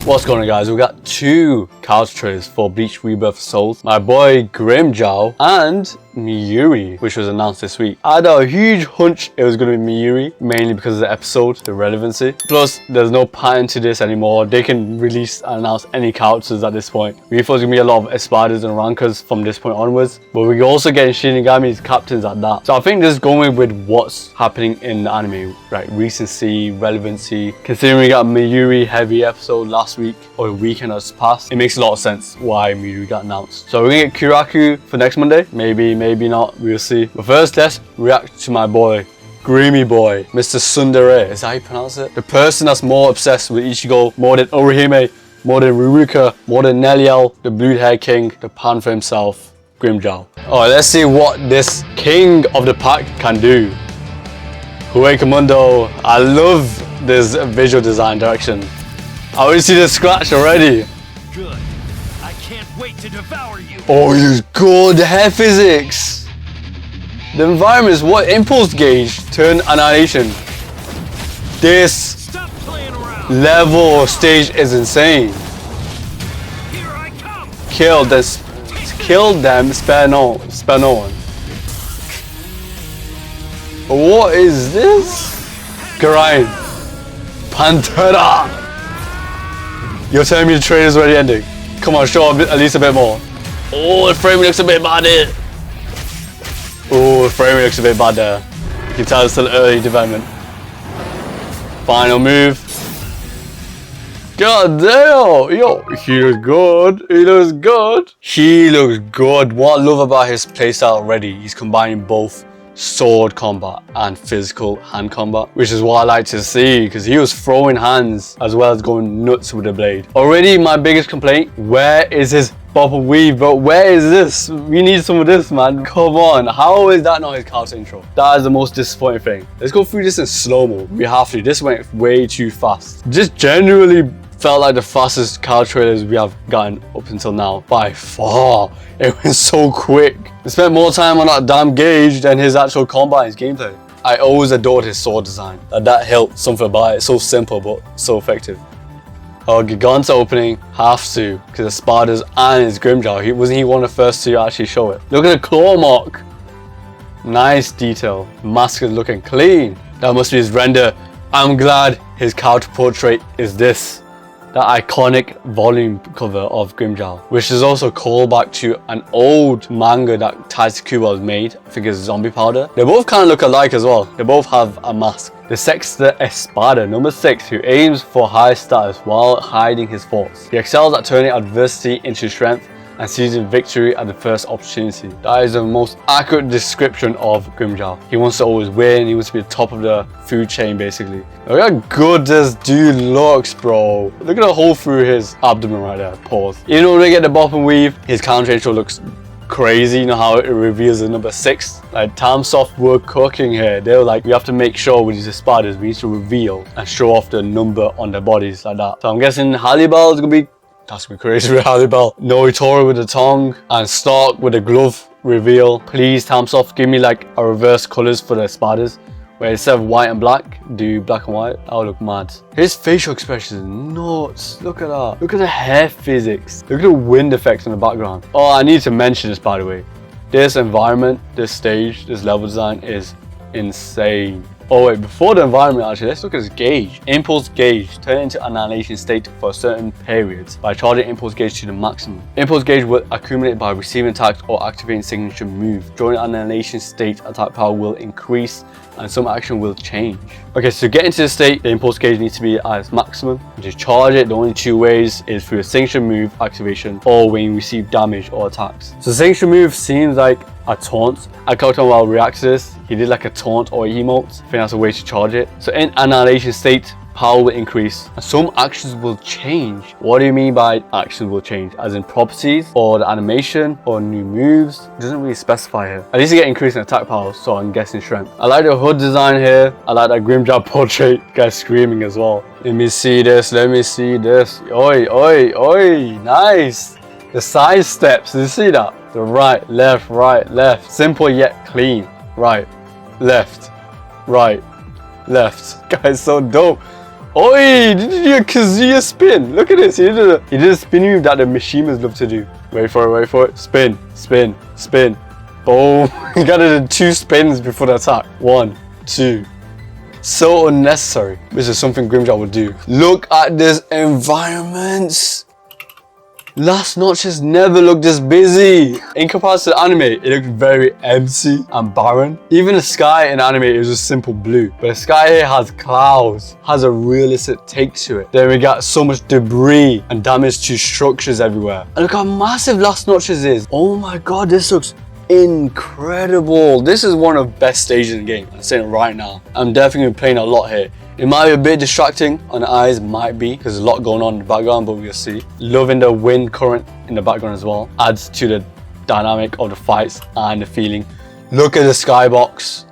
What's going on, guys? We got two character trailers for Bleach Rebirth of Souls. My boy Grimmjow and Mayuri, which was announced this week. I had a huge hunch it was going to be Mayuri, mainly because of the episode, the relevancy. Plus, there's no pattern to this anymore. They can release and announce any characters at this point. We thought it was going to be a lot of Espadas and Rankers from this point onwards, but we also get Shinigami's captains at that. So I think this is going with what's happening in the anime, right? Recency, relevancy. Considering we got a Mayuri heavy episode last week, or a weekend that's passed, it makes a lot of sense why Mayuri got announced. So we're going to get Kiraku for next Monday. Maybe not, we'll see. But first, let's react to my boy, Grimy Boy, Mr. Tsundere, is that how you pronounce it? The person that's more obsessed with Ichigo, more than Orihime, more than Ruruka, more than Neliel, the Blue Hair King, the Panther himself, Grimmjow. Alright, let's see what this king of the pack can do. Huecamundo, I love this visual design direction. I already see the scratch already. Good. I can't wait to devour you. Oh, he's good. The hair physics. The environment is what? Impulse gauge. Turn annihilation. This level or stage is insane. Here I come. Kill them, spare no one. What is this? Grind. Pantera. You're telling me the trailer's already ending? Come on, show up at least a bit more. Oh, the framing looks a bit bad there. Oh, the framing looks a bit bad there. You can tell it's still early development. Final move. God damn! Yo, he looks good. He looks good. He looks good. What I love about his playstyle already, he's combining both sword combat and physical hand combat, which is what I like to see, because he was throwing hands as well as going nuts with the blade. Already my biggest complaint, where is his bubble weave? But where is this? We need some of this, man. Come on, how is that not his character intro? That is the most disappointing thing. Let's go through this in slow-mo. We have to. This went way too fast. Just genuinely felt like the fastest character trailers we have gotten up until now by far. It went so quick. I spent more time on that damn gauge than his actual combat, his gameplay. I always adored his sword design. That helped something about it. It's so simple but so effective. Oh, Giganta opening, have to, because the Spiders and his Grimmjow. Wasn't he one of the first to actually show it? Look at the claw mark. Nice detail. Mask is looking clean. That must be his render. I'm glad his character portrait is this. That iconic volume cover of Grimmjow, which is also a callback to an old manga that Taisakuba has made. I think it's Zombie Powder. They both kind of look alike as well. They both have a mask. The Sexter Espada, number 6, who aims for high status while hiding his faults. He excels at turning adversity into strength and seizing victory at the first opportunity. That is the most accurate description of Grimmjow. He wants to always win, he wants to be the top of the food chain basically. Look how good this dude looks, bro. Look at the hole through his abdomen right there, pause. Even though they get the bop and weave, his counter intro looks crazy. You know how it reveals the number 6? Like Tamsoft were cooking here. They were like, we have to make sure with these spiders, we need to reveal and show off the number on their bodies like that. So I'm guessing Hallibal is gonna be, that's gonna be crazy with Hallibal. Noitori with the tongue and Stark with the glove reveal. Please, Tamsoft, give me like a reverse colors for the spiders, where instead of white and black, do black and white. That would look mad. His facial expression is nuts. Look at that. Look at the hair physics. Look at the wind effects in the background. Oh, I need to mention this, by the way. This environment, this stage, this level design is insane. Oh wait, before the environment actually, let's look at this gauge. Impulse gauge, turn into annihilation state for certain periods by charging impulse gauge to the maximum. Impulse gauge will accumulate by receiving attacks or activating signature move. During annihilation state, attack power will increase and some action will change. Okay, so to get into the state, the impulse gauge needs to be at its maximum. To charge it, the only two ways is through a signature move activation or when you receive damage or attacks. So signature move seems like a taunt. Akauton reacts to this. He did like a taunt or emote. I think that's a way to charge it. So in annihilation state, power will increase and some actions will change. What do you mean by actions will change? As in properties or the animation or new moves? It doesn't really specify here. At least you get increase in attack power, so I'm guessing strength. I like the hood design here. I like that Grimmjow portrait. Guy screaming as well. Let me see this. Let me see this. Oi, oi, oi. Nice. The side steps. Did you see that? The right, left. Simple yet clean. Right, left, left. Guys, so dope. Oi, did you do a Kazuya spin? Look at this, he did a spin move that the Mishimas love to do. Wait for it, spin, spin, spin. Boom. He got it in 2 spins before the attack. 1, 2. So unnecessary. This is something Grimmjow would do. Look at this environment. Last Notches never looked this busy. In comparison to anime, it looked very empty and barren. Even the sky in anime is just simple blue, but the sky here has clouds, has a realistic take to it. Then we got so much debris and damage to structures everywhere. And look how massive Last Notches is. Oh my god, this looks incredible. This is one of the best stages in the game. I'm saying it right now. I'm definitely playing a lot here. It might be a bit distracting on the eyes, might be, because there's a lot going on in the background, but we'll see. Loving the wind current in the background as well. Adds to the dynamic of the fights and the feeling. Look at the skybox.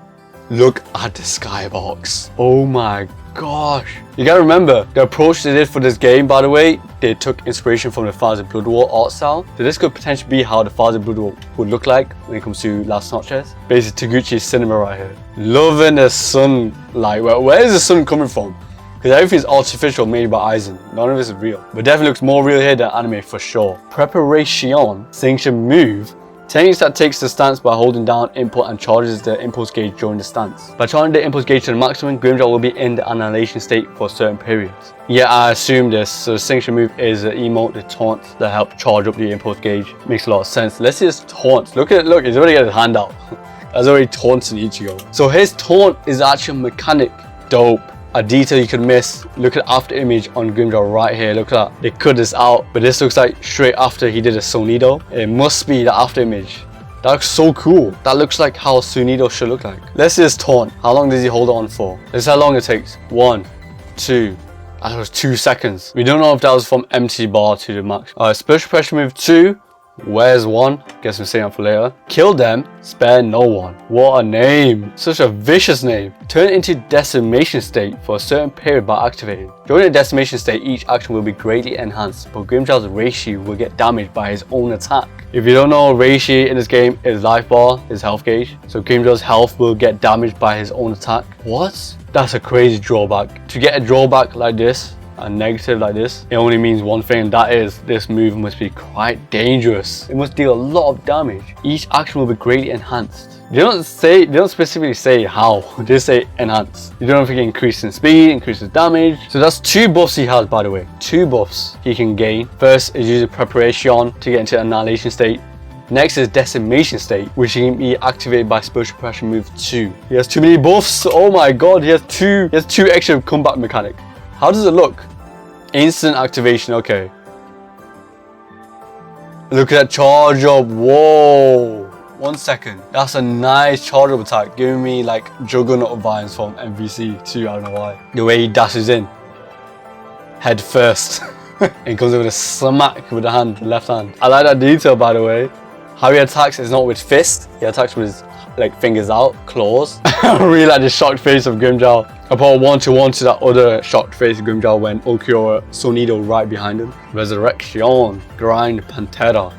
Look at the skybox. Oh my gosh. You gotta remember, the approach they did for this game, by the way, they took inspiration from the Father Blood War art style. So this could potentially be how the Father Blood War would look like when it comes to Last Notches. Basically, Taguchi's cinema right here. Loving the sunlight. Where is the sun coming from? Because everything's artificial, made by Aizen. None of this is real. But definitely looks more real here than anime for sure. Preparation, sanction move. Techniques that takes the stance by holding down input and charges the impulse gauge during the stance. By charging the impulse gauge to the maximum, Grimmjow will be in the annihilation state for certain periods. Yeah, I assume this. So the sanction move is an emote, the taunt that help charge up the impulse gauge. Makes a lot of sense. Let's see his taunt. Look at it, look, he's already got his hand out. That's already taunting Ichigo. So his taunt is actually a mechanic. Dope. A detail you could miss. Look at after image on Grimmjow right here. Look at that. They cut this out, but this looks like straight after he did a Sonido. It must be the after image. That looks so cool. That looks like how Sonido should look like. Let's see his taunt. How long does he hold on for? Let's see how long it takes. 1, 2. That was 2 seconds. We don't know if that was from empty bar to the max. Special pressure move 2. Where's 1? Guess we're saving up for later. Kill them, spare no one. What a name. Such a vicious name. Turn into decimation state for a certain period by activating. During the decimation state, each action will be greatly enhanced, but Grimmjow's Reishi will get damaged by his own attack. If you don't know, Reishi in this game is life bar, his health gauge. So Grimmjow's health will get damaged by his own attack. What? That's a crazy drawback. To get a drawback like this, a negative like this, it only means one thing, that is this move must be quite dangerous. It must deal a lot of damage. Each action will be greatly enhanced. They don't specifically say how, they just say enhance. You don't know if he can increase in speed, increases damage. So that's 2 buffs he has, by the way. 2 buffs he can gain. First is using preparation to get into annihilation state. Next is decimation state, which can be activated by special pressure move 2. He has too many buffs. Oh my god, he has two extra combat mechanic. How does it look? Instant activation, okay. Look at that charge up, whoa. 1 second. That's a nice charge up attack, giving me like Juggernaut vibes from MVC 2, I don't know why. The way he dashes in, head first, and comes in with a smack with the hand, the left hand. I like that detail, by the way. How he attacks is not with fist, he attacks with his like fingers out, claws. I really like the shocked face of Grimmjow. I put a 1-to-1 to that other shocked face of Grimmjow when Okio Sonido right behind him. Resurrection, grind Pantera.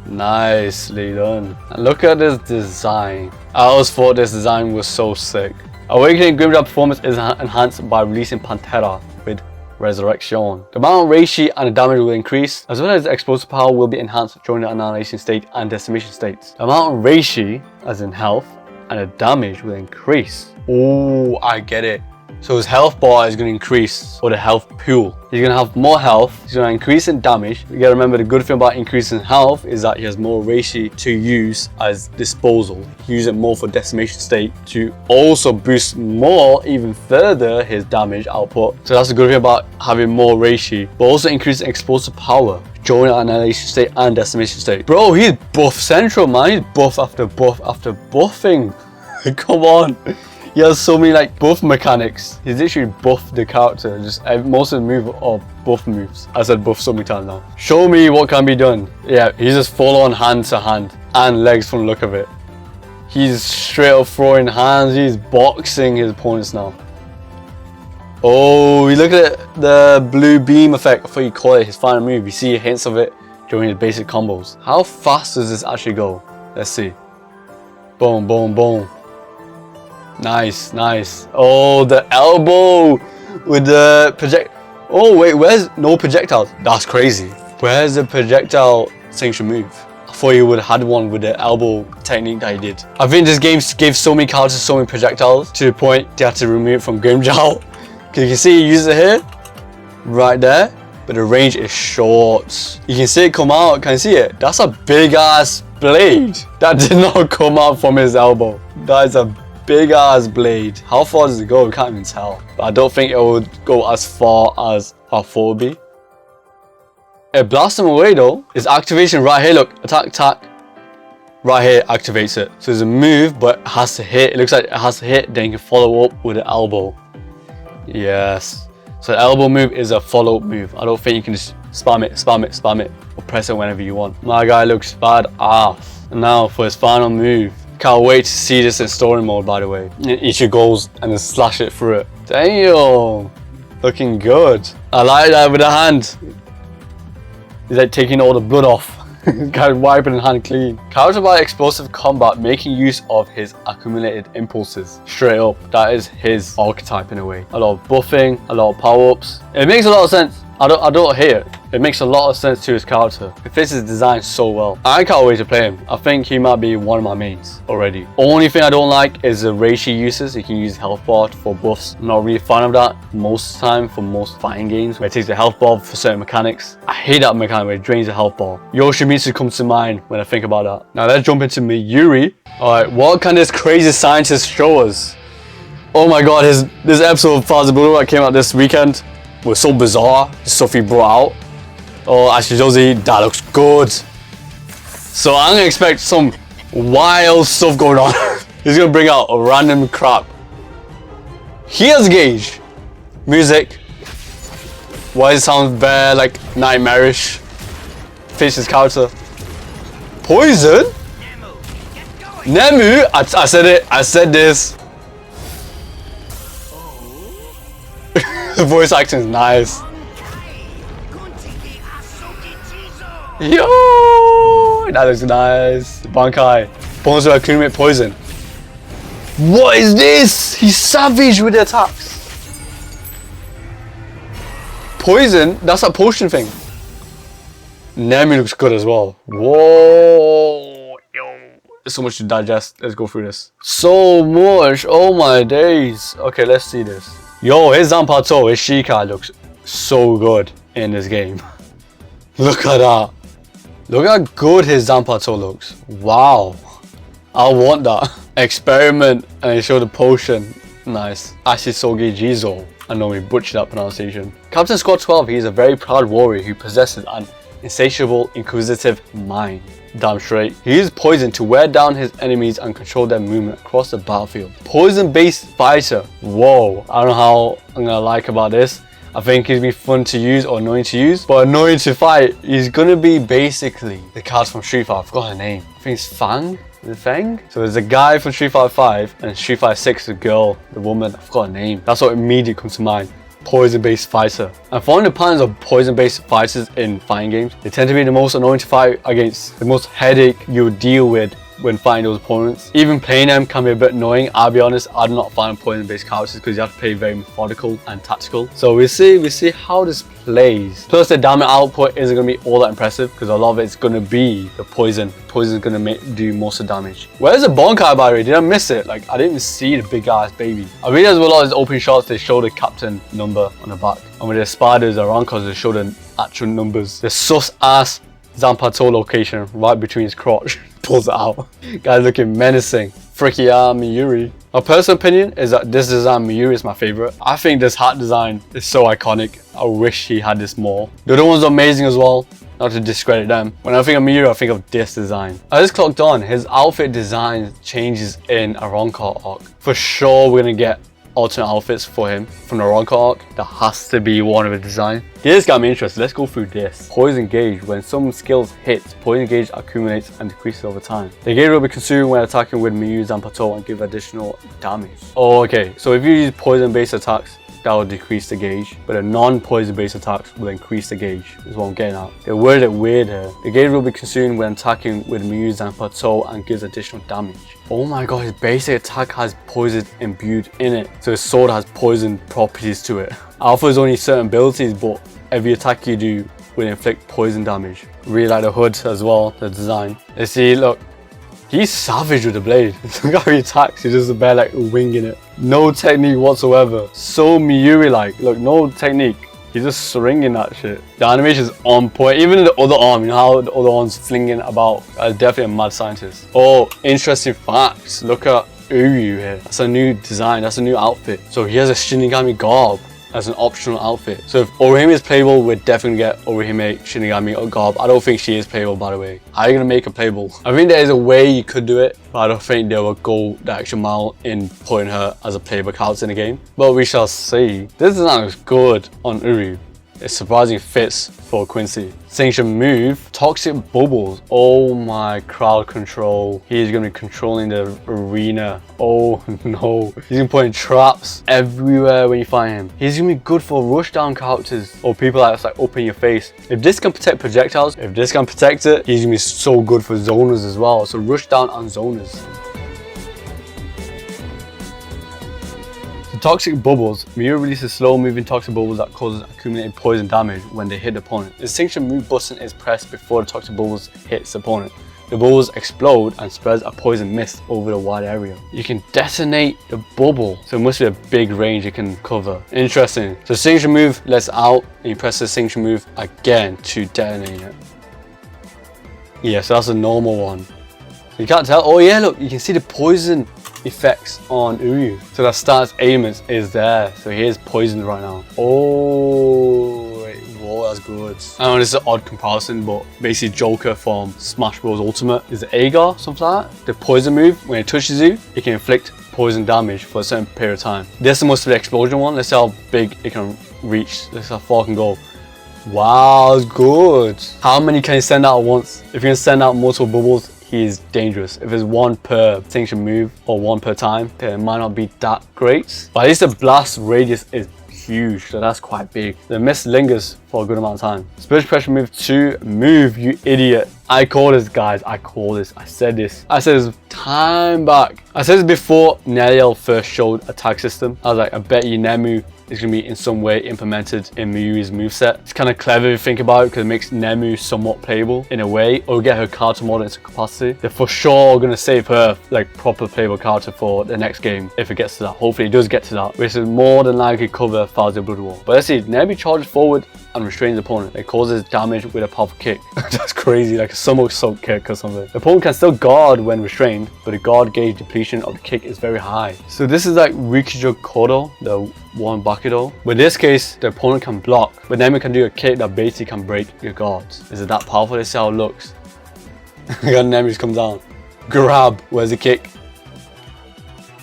Nicely done. And look at this design. I always thought this design was so sick. Awakening Grimmjow performance is enhanced by releasing Pantera with Resurrection. The amount of Reishi and the damage will increase, as well as the explosive power will be enhanced during the annihilation state and decimation states. The amount of Reishi, as in health, and the damage will increase. Oh, I get it. So his health bar is going to increase, or the health pool. He's going to have more health, he's going to increase in damage. You got to remember, the good thing about increasing health is that he has more Reishi to use as disposal. Use it more for decimation state to also boost more, even further, his damage output. So that's the good thing about having more Reishi, but also increasing explosive power during annihilation state and decimation state. Bro, he's buff central, man. He's buff after buff after buffing. Come on. He has so many like buff mechanics. He's literally buffed the character. Just most of the moves are buff moves. I said buff so many times now. Show me what can be done. Yeah, he's just full on hand to hand and legs from the look of it. He's straight up throwing hands. He's boxing his opponents now. Oh, you look at the blue beam effect. I thought you call it his final move. You see hints of it during his basic combos. How fast does this actually go? Let's see. Boom, boom, boom. Nice, nice. Oh, the elbow. with the project. Oh wait, where's no projectiles? That's crazy. Where's the projectile signature move? I thought he would have had one with the elbow technique that he did. I think this game gave so many characters so many projectiles to the point they had to remove it from Grimmjow. Cause you can see he uses it here, right there, but the range is short. You can see it come out. Can you see it? That's a big ass blade. That did not come out from his elbow. That is a big ass blade. How far does it go? We can't even tell. But I don't think it would go as far as our 4B. It blasts him away though. His activation right here, look, attack, attack. Right here activates it. So it's a move, but it has to hit. It looks like it has to hit, then you can follow up with an elbow. Yes. So the elbow move is a follow-up move. I don't think you can just spam it, spam it, spam it, or press it whenever you want. My guy looks badass. And now for his final move. Can't wait to see this in story mode, by the way. Ichi goes and then slash it through it. Damn. Looking good. I like that with the hand. He's like taking all the blood off. Kind of wiping the hand clean. Character by explosive combat, making use of his accumulated impulses. Straight up, that is his archetype in a way. A lot of buffing, a lot of power-ups. It makes a lot of sense. I don't hate it. It makes a lot of sense to his character. It fits his design so well. I can't wait to play him. I think he might be one of my mains already. Only thing I don't like is the Reishi uses. You can use health bar for buffs. I'm not really a fan of that most of the time for most fighting games where it takes the health bar for certain mechanics. I hate that mechanic where it drains the health bar. Yoshimitsu comes to mind when I think about that. Now let's jump into Mayuri. Alright, what can this crazy scientist show us? Oh my god, this episode of Father Blue that came out this weekend was so bizarre. The stuff he brought out. Oh, actually, Josie, that looks good. So I'm gonna expect some wild stuff going on. He's gonna bring out a random crap. He has gauge. Music. Why does it sound very like nightmarish? Fits his character. Poison? Nemu? I said it. I said this. The voice acting is nice. Yo, that looks nice. Bankai. Bones will accumulate poison. What is this? He's savage with the attacks. Poison? That's a potion thing. Nemi looks good as well. Whoa. Yo. There's so much to digest. Let's go through this. So much. Oh my days. Okay, let's see this. Yo, his Zanpato, his Shikai looks so good in this game. Look at that. Look how good his Zanpato looks. Wow. I want that. Experiment and they show the potion. Nice. Ashisogi Jizo. I know we butchered that pronunciation. Captain Squad 12, he is a very proud warrior who possesses an insatiable, inquisitive mind. Damn straight. He uses poison to wear down his enemies and control their movement across the battlefield. Poison-based fighter. Whoa. I don't know how I'm gonna like about this. I think he'd be fun to use or annoying to use, but annoying to fight. He's gonna be basically the card from Street Fighter. I forgot her name. I think it's Feng. Is it Feng? So there's a guy from Street Fighter 5 and Street Fighter 6, the girl, the woman. I forgot her name. That's what immediately comes to mind. Poison-based fighter. And following the patterns of poison-based fighters in fighting games, they tend to be the most annoying to fight against, the most headache you'll deal with when fighting those opponents. Even playing them can be a bit annoying. I'll be honest, I'm not fighting poison-based characters because you have to play very methodical and tactical. So we'll see how this plays. Plus the damage output isn't going to be all that impressive because a lot of it's going to be the poison. Poison is going to do most of the damage. Where's the Bonkai, by the way? Did I miss it? Like, I didn't even see the big ass baby. I really as well as opening shots, they show the captain number on the back. And with the spiders around cause they show the actual numbers. The sus ass Zanpato location right between his crotch. Pulls it out. Guys looking menacing. Freaky Mayuri. My personal opinion is that this design Mayuri is my favorite. I think this hat design is so iconic. I wish he had this more. The other ones are amazing as well. Not to discredit them. When I think of Mayuri, I think of this design. I just clocked on. His outfit design changes in a Ronka arc. For sure, we're gonna get alternate outfits for him from the Ronka arc. That has to be one of the design. This got me interested. Let's go through this. Poison gauge. When some skills hit, poison gauge accumulates and decreases over time. The gauge will be consumed when attacking with Mayuri Zanpato and give additional damage. Oh, okay. So if you use poison based attacks, that will decrease the gauge, but the non-poison based attacks will increase the gauge, is what I'm getting at. They worded it weird here. The gauge will be consumed when attacking with Mayuri's plateau and gives additional damage. Oh my god, his basic attack has poison imbued in it, so his sword has poison properties to it. Alpha is only certain abilities, but every attack you do will inflict poison damage. Really like the hood as well, the design. Let's see, look. He's savage with the blade. Look how he attacks, he's just bare like winging it. No technique whatsoever. So Mayuri-like. Look, no technique. He's just swinging that shit. The animation is on point. Even the other arm, you know how the other arm's flinging about. Definitely a mad scientist. Oh, interesting facts. Look at Uryu here. That's a new design, that's a new outfit. So he has a Shinigami garb as an optional outfit. So if Orihime is playable, we're definitely gonna get Orihime Shinigami or garb. I don't think she is playable, by the way. How are you gonna make her playable? I think there is a way you could do it, but I don't think they will go the extra mile in putting her as a playable character in the game. But we shall see. This design looks good on Uryu. It surprisingly fits for Quincy. Signature move, Toxic Bubbles. Oh my, crowd control. He's gonna be controlling the arena. Oh no. He's gonna be putting traps everywhere when you find him. He's gonna be good for rush down characters or people that's like up in your face. If this can protect projectiles, if this can protect it, he's gonna be so good for zoners as well. So rush down and zoners. Toxic Bubbles. Mayuri releases slow-moving toxic bubbles that causes accumulated poison damage when they hit the opponent. The signature move button is pressed before the toxic bubbles hits the opponent. The bubbles explode and spreads a poison mist over the wide area. You can detonate the bubble, so it must be a big range you can cover. Interesting. So signature move lets out, and you press the signature move again to detonate it. Yeah, so that's a normal one. You can't tell. Oh yeah, look, you can see the poison effects on Uryu. So that starts ailments is there. So he is poisoned right now. Oh, wait, whoa, that's good. I know this is an odd comparison, but basically Joker from Smash Bros. Ultimate is the A.K.I, something like that. The poison move, when it touches you, it can inflict poison damage for a certain period of time. This must be the explosion one. Let's see how big it can reach. Let's see how far it can go. Wow, that's good. How many can you send out at once? If you can send out multiple bubbles, he's dangerous. If it's one per signature move or one per time, then it might not be that great. But at least the blast radius is huge, so that's quite big. The mist lingers for a good amount of time. Spiritual pressure move 2, move, you idiot. I call this, guys. I call this. I said this time back. I said this before Neliel first showed attack system. I was like, I bet you Nemu is going to be in some way implemented in Mayuri's moveset. It's kind of clever if you think about it because it makes Nemu somewhat playable in a way, or get her character model into capacity. They're for sure going to save her like proper playable character for the next game if it gets to that. Hopefully it does get to that, which is more than likely cover Thousand Blood War. But let's see, Nemu charges forward and restrains the opponent. It causes damage with a powerful kick. That's crazy, like a stomach soak kick or something. The opponent can still guard when restrained, but the guard gauge depletion of the kick is very high. So this is like Rikijo Kodo, the one Bakudo. But in this case, the opponent can block, but Nemu can do a kick that basically can break your guards. Is it that powerful? Let's see how it looks. Nemu just comes down. Grab, where's the kick?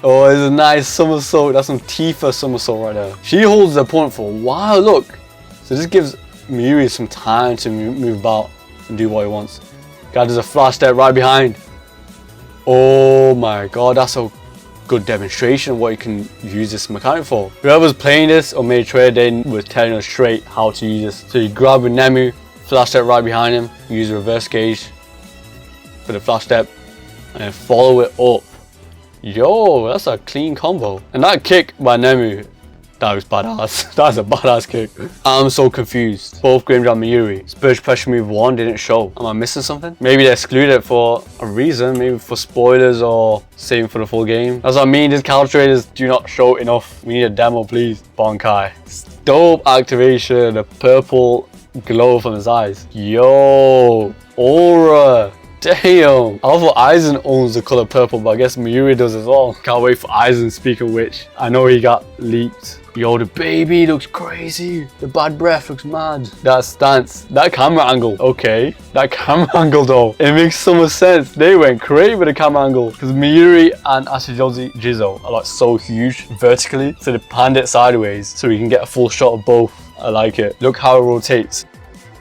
Oh, it's a nice somersault. That's some Tifa somersault right there. She holds the opponent for a while, look. So this gives Mayuri some time to move about and do what he wants. God, there's a flash step right behind. Oh my god, that's a good demonstration of what you can use this mechanic for. Whoever's playing this or made a trade, they was telling us straight how to use this. So you grab with Nemu, flash step right behind him, use reverse gauge for the flash step, and then follow it up. Yo, that's a clean combo. And that kick by Nemu, that was badass. That's a badass kick. I'm so confused. Both Grimmjow Mayuri. Spiritual pressure move 1 didn't show. Am I missing something? Maybe they excluded it for a reason. Maybe for spoilers or saving for the full game. That's what I mean. These character traders do not show enough. We need a demo, please. Bonkai. Dope activation. The purple glow from his eyes. Yo. Aura. Damn! I thought Aizen owns the color purple, but I guess Mayuri does as well. Can't wait for Aizen, speaking of which. I know he got leaked. Yo, the baby looks crazy. The bad breath looks mad. That stance, that camera angle. Okay, that camera angle though. It makes so much sense. They went crazy with the camera angle. Because Mayuri and Ashijoji Jizo are like so huge vertically. So they panned it sideways so we can get a full shot of both. I like it. Look how it rotates.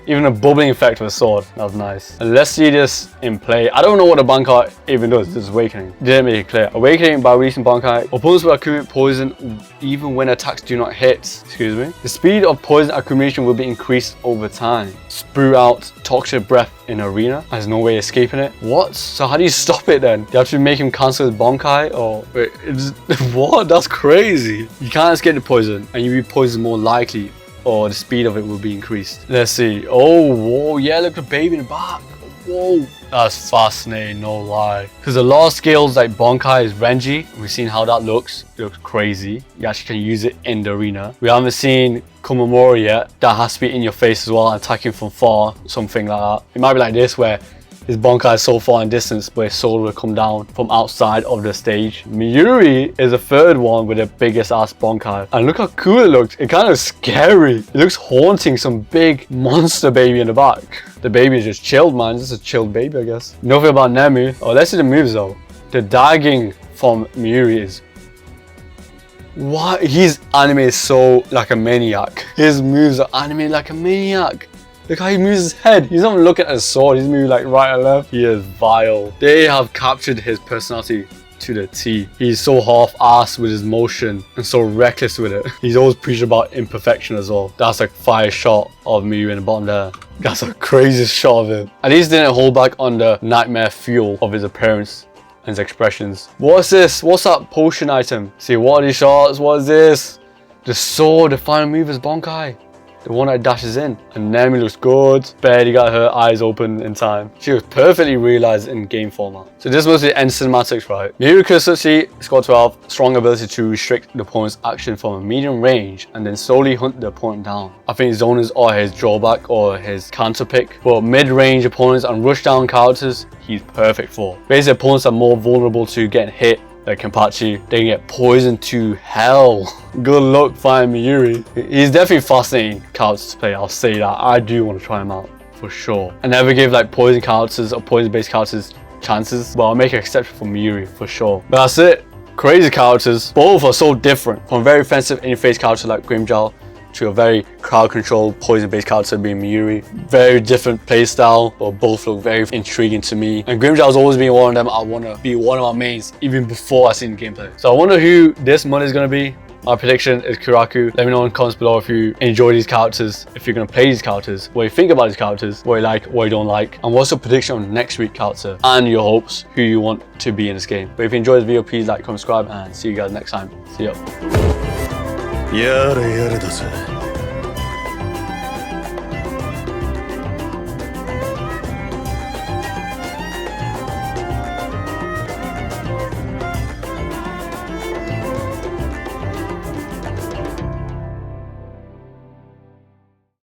Even a bubbling effect with a sword. That was nice. And let's see this in play. I don't know what a Bankai even does. This is Awakening. Didn't make it clear. Awakening by releasing Bankai. Opponents will accumulate poison even when attacks do not hit. Excuse me. The speed of poison accumulation will be increased over time. Sprue out toxic breath in arena. There's no way escaping it. What? So how do you stop it then? Do you have to make him cancel his Bankai? Or wait, what? That's crazy. You can't escape the poison, and you'll be poisoned more likely, or the speed of it will be increased. Let's see. Oh, whoa, yeah, look at the baby in the back. Whoa, that's fascinating, no lie. Because a lot of skills like Bankai is Renji. We've seen how that looks. It looks crazy. You actually can use it in the arena. We haven't seen Komamori yet. That has to be in your face as well, attacking from far, something like that. It might be like this, where his Bankai is so far in distance, but his sword will come down from outside of the stage. Mayuri is the third one with the biggest ass Bankai. And look how cool it looks. It's kind of scary. It looks haunting, some big monster baby in the back. The baby is just chilled, man. Just a chilled baby, I guess. Nothing about Nemu. Oh, let's see the moves though. The dagging from Mayuri is... What? His anime is so like a maniac. His moves are animated like a maniac. Look how he moves his head. He's not even looking at his sword. He's moving like right and left. He is vile. They have captured his personality to the T. He's so half-assed with his motion and so reckless with it. He's always preaching about imperfection as well. That's like fire shot of Miyu in the bottom there. That's a crazy shot of him. At least didn't hold back on the nightmare fuel of his appearance and his expressions. What's this? What's that potion item? See, what are these shots? What is this? The sword, the final move is Bankai. The one that dashes in. And Nemi looks good. Barely got her eyes open in time. She was perfectly realized in game format. So this must be end cinematics, right? Mayurikurotsuchi, score 12. Strong ability to restrict the opponent's action from a medium range and then slowly hunt the opponent down. I think zoners are his drawback or his counter pick. But mid-range opponents and rush down characters, he's perfect for. Basically, opponents are more vulnerable to getting hit. Like kenpachi, they can get poisoned to hell. Good luck fighting Mayuri. He's definitely fascinating character to play, I'll say that. I do want to try him out, for sure. I never give like poison characters or poison based characters chances, but I'll make an exception for Mayuri, for sure. But that's it. Crazy characters. Both are so different. From a very offensive in-your-face character like Grimmjow, to a very crowd-controlled, poison-based character being Mayuri. Very different playstyle, but both look very intriguing to me. And Grimmjow's always been one of them I want to be one of my mains, even before I seen the gameplay. So I wonder who this month is going to be. My prediction is Kiraku. Let me know in the comments below if you enjoy these characters, if you're going to play these characters, what you think about these characters, what you like, what you don't like, and what's your prediction on next week's character, and your hopes, who you want to be in this game. But if you enjoyed this video, please like, comment, subscribe, and see you guys next time. See ya. やれやれだぜ。